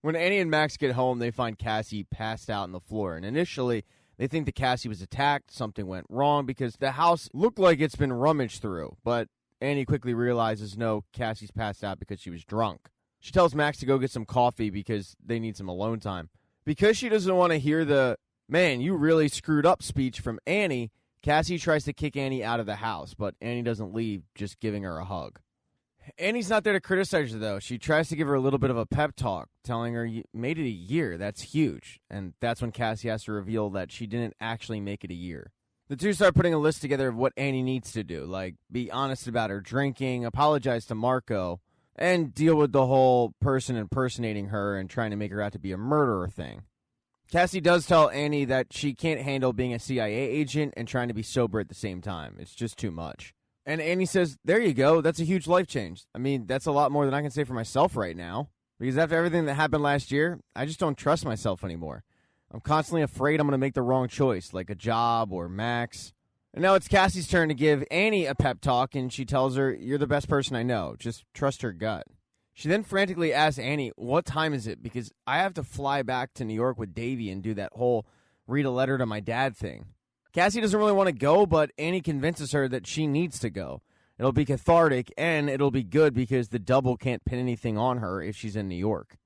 When Annie and Max get home, they find Cassie passed out on the floor, and initially, they think that Cassie was attacked, something went wrong, because the house looked like it's been rummaged through, but Annie quickly realizes, no, Cassie's passed out because she was drunk. She tells Max to go get some coffee because they need some alone time. Because she doesn't want to hear the, man, you really screwed up speech from Annie, Cassie tries to kick Annie out of the house, but Annie doesn't leave, just giving her a hug. Annie's not there to criticize her, though. She tries to give her a little bit of a pep talk, telling her, you made it a year. That's huge. And that's when Cassie has to reveal that she didn't actually make it a year. The two start putting a list together of what Annie needs to do, like be honest about her drinking, apologize to Marco, and deal with the whole person impersonating her and trying to make her out to be a murderer thing. Cassie does tell Annie that she can't handle being a CIA agent and trying to be sober at the same time. It's just too much. And Annie says, there you go, that's a huge life change. I mean, that's a lot more than I can say for myself right now. Because after everything that happened last year, I just don't trust myself anymore. I'm constantly afraid I'm going to make the wrong choice, like a job or Max. And now it's Cassie's turn to give Annie a pep talk, and she tells her, you're the best person I know. Just trust her gut. She then frantically asks Annie, what time is it? Because I have to fly back to New York with Davey and do that whole read a letter to my dad thing. Cassie doesn't really want to go, but Annie convinces her that she needs to go. It'll be cathartic, and it'll be good because the double can't pin anything on her if she's in New York.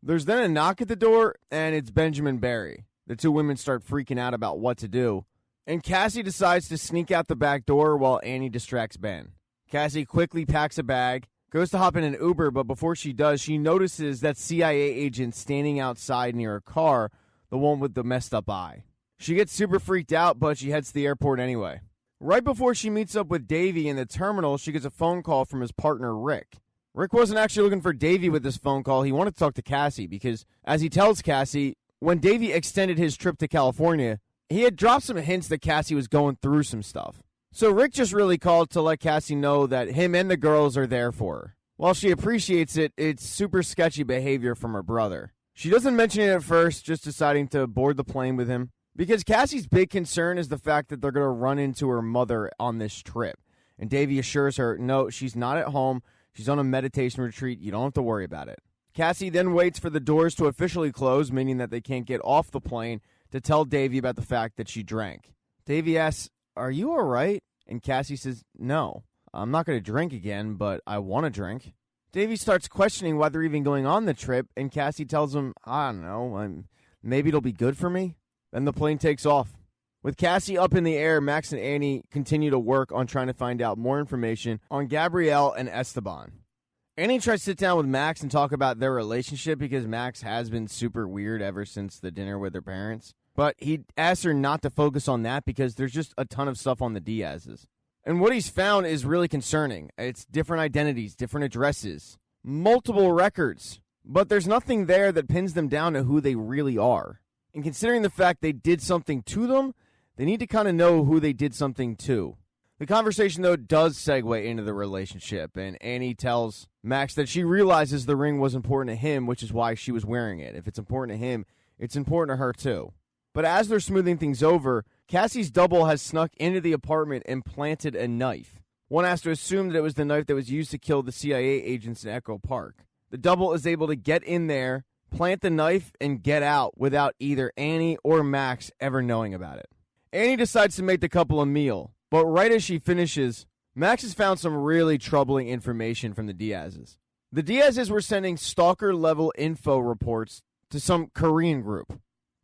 There's then a knock at the door, and it's Benjamin Barry. The two women start freaking out about what to do, and Cassie decides to sneak out the back door while Annie distracts Ben. Cassie quickly packs a bag, goes to hop in an Uber, but before she does, she notices that CIA agent standing outside near her car, the one with the messed up eye. She gets super freaked out, but she heads to the airport anyway. Right before she meets up with Davey in the terminal, she gets a phone call from his partner, Rick. Rick wasn't actually looking for Davey with this phone call. He wanted to talk to Cassie because, as he tells Cassie, when Davey extended his trip to California, he had dropped some hints that Cassie was going through some stuff. So Rick just really called to let Cassie know that him and the girls are there for her. While she appreciates it, it's super sketchy behavior from her brother. She doesn't mention it at first, just deciding to board the plane with him. Because Cassie's big concern is the fact that they're going to run into her mother on this trip. And Davey assures her, no, she's not at home. She's on a meditation retreat. You don't have to worry about it. Cassie then waits for the doors to officially close, meaning that they can't get off the plane, to tell Davey about the fact that she drank. Davey asks, are you all right? And Cassie says, no, I'm not going to drink again, but I want to drink. Davey starts questioning why they're even going on the trip, and Cassie tells him, I don't know, maybe it'll be good for me. Then the plane takes off. With Cassie up in the air, Max and Annie continue to work on trying to find out more information on Gabrielle and Esteban. Annie tries to sit down with Max and talk about their relationship because Max has been super weird ever since the dinner with her parents. But he asks her not to focus on that because there's just a ton of stuff on the Diaz's. And what he's found is really concerning. It's different identities, different addresses, multiple records. But there's nothing there that pins them down to who they really are. And considering the fact they did something to them, they need to kind of know who they did something to. The conversation, though, does segue into the relationship, and Annie tells Max that she realizes the ring was important to him, which is why she was wearing it. If it's important to him, it's important to her, too. But as they're smoothing things over, Cassie's double has snuck into the apartment and planted a knife. One has to assume that it was the knife that was used to kill the CIA agents in Echo Park. The double is able to get in there, plant the knife, and get out without either Annie or Max ever knowing about it. Annie decides to make the couple a meal, but right as she finishes, Max has found some really troubling information from the Diaz's. The Diaz's were sending stalker-level info reports to some Korean group.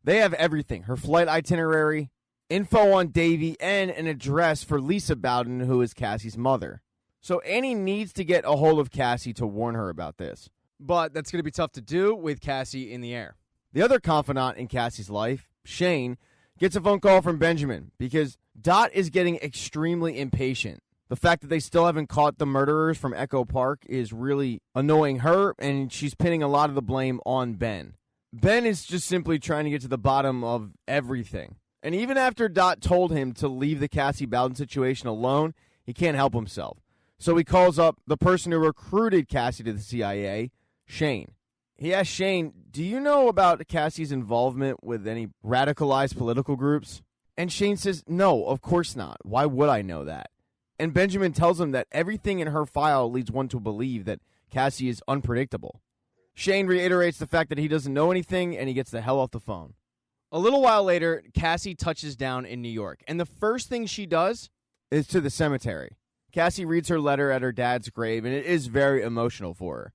They have everything, her flight itinerary, info on Davey, and an address for Lisa Bowden, who is Cassie's mother. So Annie needs to get a hold of Cassie to warn her about this. But that's going to be tough to do with Cassie in the air. The other confidant in Cassie's life, Shane, gets a phone call from Benjamin because Dot is getting extremely impatient. The fact that they still haven't caught the murderers from Echo Park is really annoying her, and she's pinning a lot of the blame on Ben. Ben is just simply trying to get to the bottom of everything. And even after Dot told him to leave the Cassie Bowden situation alone, he can't help himself. So he calls up the person who recruited Cassie to the CIA, Shane. He asks Shane, do you know about Cassie's involvement with any radicalized political groups? And Shane says, no, of course not. Why would I know that? And Benjamin tells him that everything in her file leads one to believe that Cassie is unpredictable. Shane reiterates the fact that he doesn't know anything, and he gets the hell off the phone. A little while later, Cassie touches down in New York, and the first thing she does is to the cemetery. Cassie reads her letter at her dad's grave, and it is very emotional for her.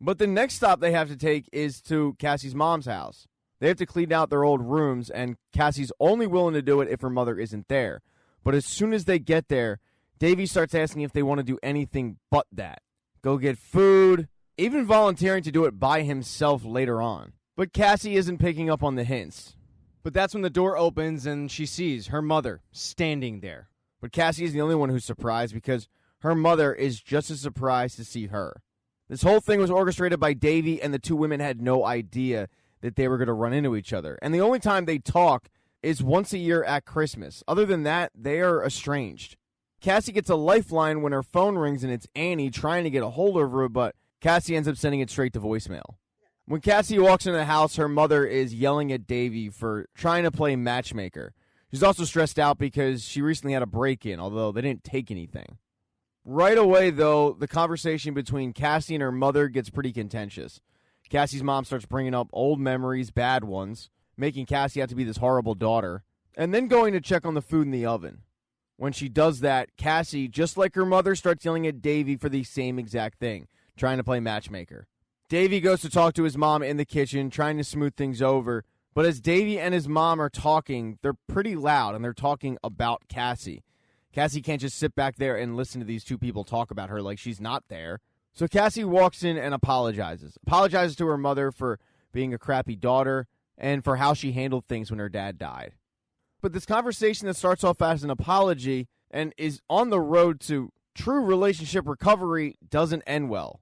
But the next stop they have to take is to Cassie's mom's house. They have to clean out their old rooms, and Cassie's only willing to do it if her mother isn't there. But as soon as they get there, Davey starts asking if they want to do anything but that. Go get food, even volunteering to do it by himself later on. But Cassie isn't picking up on the hints. But that's when the door opens and she sees her mother standing there. But Cassie is the only one who's surprised because her mother is just as surprised to see her. This whole thing was orchestrated by Davey, and the two women had no idea that they were going to run into each other. And the only time they talk is once a year at Christmas. Other than that, they are estranged. Cassie gets a lifeline when her phone rings, and it's Annie trying to get a hold of her, but Cassie ends up sending it straight to voicemail. When Cassie walks into the house, her mother is yelling at Davey for trying to play matchmaker. She's also stressed out because she recently had a break-in, although they didn't take anything. Right away, though, the conversation between Cassie and her mother gets pretty contentious. Cassie's mom starts bringing up old memories, bad ones, making Cassie out to be this horrible daughter, and then going to check on the food in the oven. When she does that, Cassie, just like her mother, starts yelling at Davey for the same exact thing, trying to play matchmaker. Davey goes to talk to his mom in the kitchen, trying to smooth things over, but as Davey and his mom are talking, they're pretty loud, and they're talking about Cassie. Cassie can't just sit back there and listen to these two people talk about her like she's not there. So Cassie walks in and apologizes. Apologizes to her mother for being a crappy daughter and for how she handled things when her dad died. But this conversation that starts off as an apology and is on the road to true relationship recovery doesn't end well.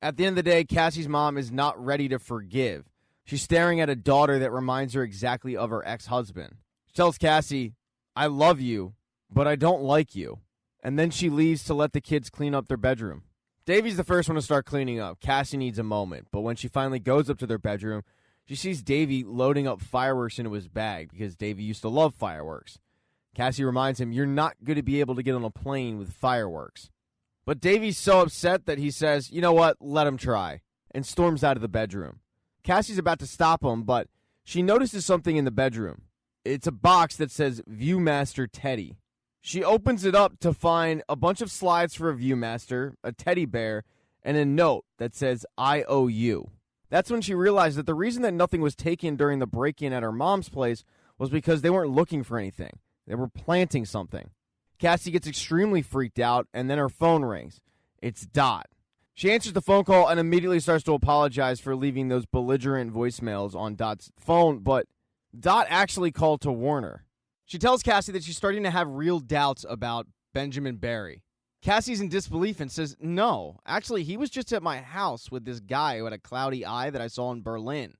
At the end of the day, Cassie's mom is not ready to forgive. She's staring at a daughter that reminds her exactly of her ex-husband. She tells Cassie, "I love you, but I don't like you." And then she leaves to let the kids clean up their bedroom. Davey's the first one to start cleaning up. Cassie needs a moment, but when she finally goes up to their bedroom, she sees Davey loading up fireworks into his bag because Davey used to love fireworks. Cassie reminds him, "You're not going to be able to get on a plane with fireworks." But Davey's so upset that he says, "You know what, let him try," and storms out of the bedroom. Cassie's about to stop him, but she notices something in the bedroom. It's a box that says Viewmaster Teddy. She opens it up to find a bunch of slides for a Viewmaster, a teddy bear, and a note that says, "I owe you." That's when she realized that the reason that nothing was taken during the break-in at her mom's place was because they weren't looking for anything. They were planting something. Cassie gets extremely freaked out, and then her phone rings. It's Dot. She answers the phone call and immediately starts to apologize for leaving those belligerent voicemails on Dot's phone, but Dot actually called to warn her. She tells Cassie that she's starting to have real doubts about Benjamin Barry. Cassie's in disbelief and says, "No, actually, he was just at my house with this guy who had a cloudy eye that I saw in Berlin."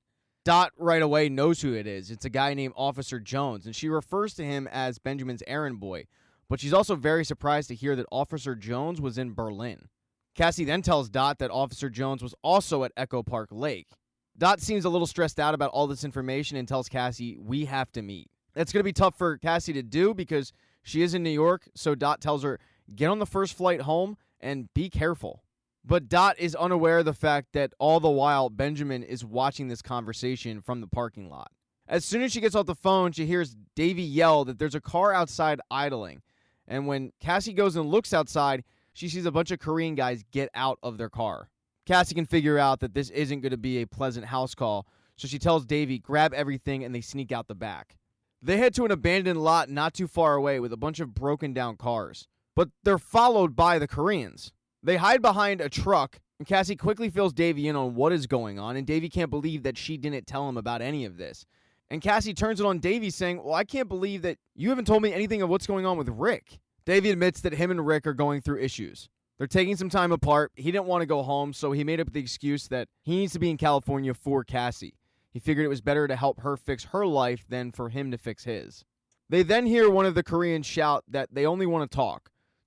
Dot right away knows who it is. It's a guy named Officer Jones, and she refers to him as Benjamin's errand boy. But she's also very surprised to hear that Officer Jones was in Berlin. Cassie then tells Dot that Officer Jones was also at Echo Park Lake. Dot seems a little stressed out about all this information and tells Cassie, "We have to meet." It's going to be tough for Cassie to do because she is in New York, so Dot tells her, "Get on the first flight home and be careful." But Dot is unaware of the fact that all the while Benjamin is watching this conversation from the parking lot. As soon as she gets off the phone, she hears Davey yell that there's a car outside idling. And when Cassie goes and looks outside, she sees a bunch of Korean guys get out of their car. Cassie can figure out that this isn't going to be a pleasant house call, so she tells Davey, "Grab everything," and they sneak out the back. They head to an abandoned lot not too far away with a bunch of broken down cars. But they're followed by the Koreans. They hide behind a truck, and Cassie quickly fills Davey in on what is going on, and Davey can't believe that she didn't tell him about any of this. And Cassie turns it on Davey saying, "Well, I can't believe that you haven't told me anything of what's going on with Rick." Davey admits that him and Rick are going through issues. They're taking some time apart. He didn't want to go home, so he made up the excuse that he needs to be in California for Cassie. He figured it was better to help her fix her life than for him to fix his. They then hear one of the Koreans shout that they only want to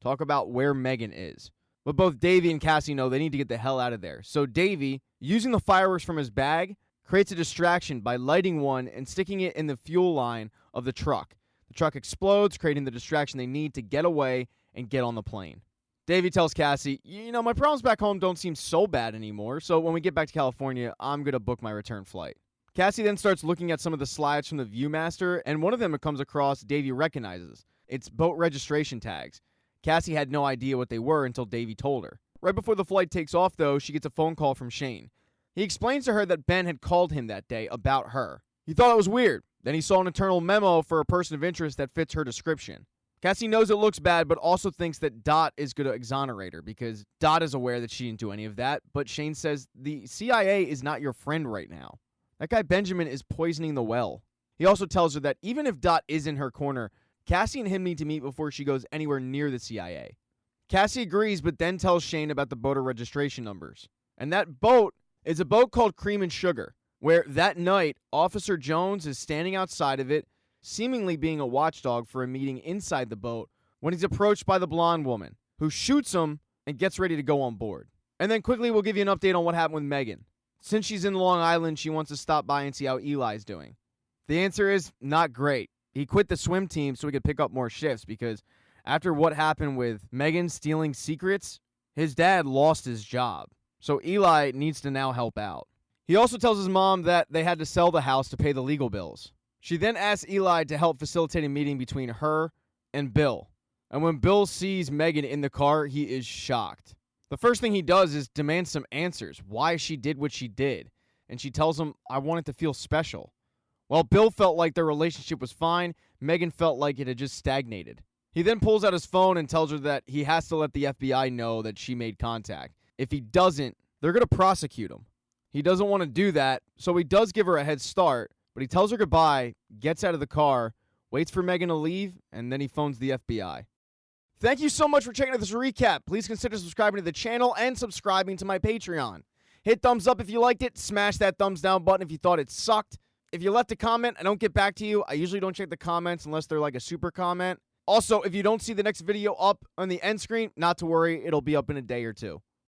talk about where Megan is. But both Davey and Cassie know they need to get the hell out of there. So Davey, using the fireworks from his bag, creates a distraction by lighting one and sticking it in the fuel line of the truck. The truck explodes, creating the distraction they need to get away and get on the plane. Davey tells Cassie, my problems back home don't seem so bad anymore, so when we get back to California, I'm going to book my return flight. Cassie then starts looking at some of the slides from the Viewmaster, and one of them it comes across Davey recognizes. It's boat registration tags. Cassie had no idea what they were until Davey told her. Right before the flight takes off, though, she gets a phone call from Shane. He explains to her that Ben had called him that day about her. He thought it was weird. Then he saw an internal memo for a person of interest that fits her description. Cassie knows it looks bad, but also thinks that Dot is going to exonerate her because Dot is aware that she didn't do any of that, but Shane says the CIA is not your friend right now. That guy Benjamin is poisoning the well. He also tells her that even if Dot is in her corner, Cassie and him need to meet before she goes anywhere near the CIA. Cassie agrees, but then tells Shane about the boater registration numbers. And that boat is a boat called Cream and Sugar, where that night, Officer Jones is standing outside of it, seemingly being a watchdog for a meeting inside the boat, when he's approached by the blonde woman, who shoots him and gets ready to go on board. And then quickly we'll give you an update on what happened with Megan. Since she's in Long Island, she wants to stop by and see how Eli's doing. The answer is not great. He quit the swim team so he could pick up more shifts because after what happened with Megan stealing secrets, his dad lost his job. So Eli needs to now help out. He also tells his mom that they had to sell the house to pay the legal bills. She then asks Eli to help facilitate a meeting between her and Bill. And when Bill sees Megan in the car, he is shocked. The first thing he does is demand some answers, why she did what she did. And she tells him, I wanted to feel special. While Bill felt like their relationship was fine, Megan felt like it had just stagnated. He then pulls out his phone and tells her that he has to let the FBI know that she made contact. If he doesn't, they're going to prosecute him. He doesn't want to do that, so he does give her a head start, but he tells her goodbye, gets out of the car, waits for Megan to leave, and then he phones the FBI. Thank you so much for checking out this recap. Please consider subscribing to the channel and subscribing to my Patreon. Hit thumbs up if you liked it. Smash that thumbs down button if you thought it sucked. If you left a comment, I don't get back to you. I usually don't check the comments unless they're like a super comment. Also, if you don't see the next video up on the end screen, not to worry, it'll be up in a day or two.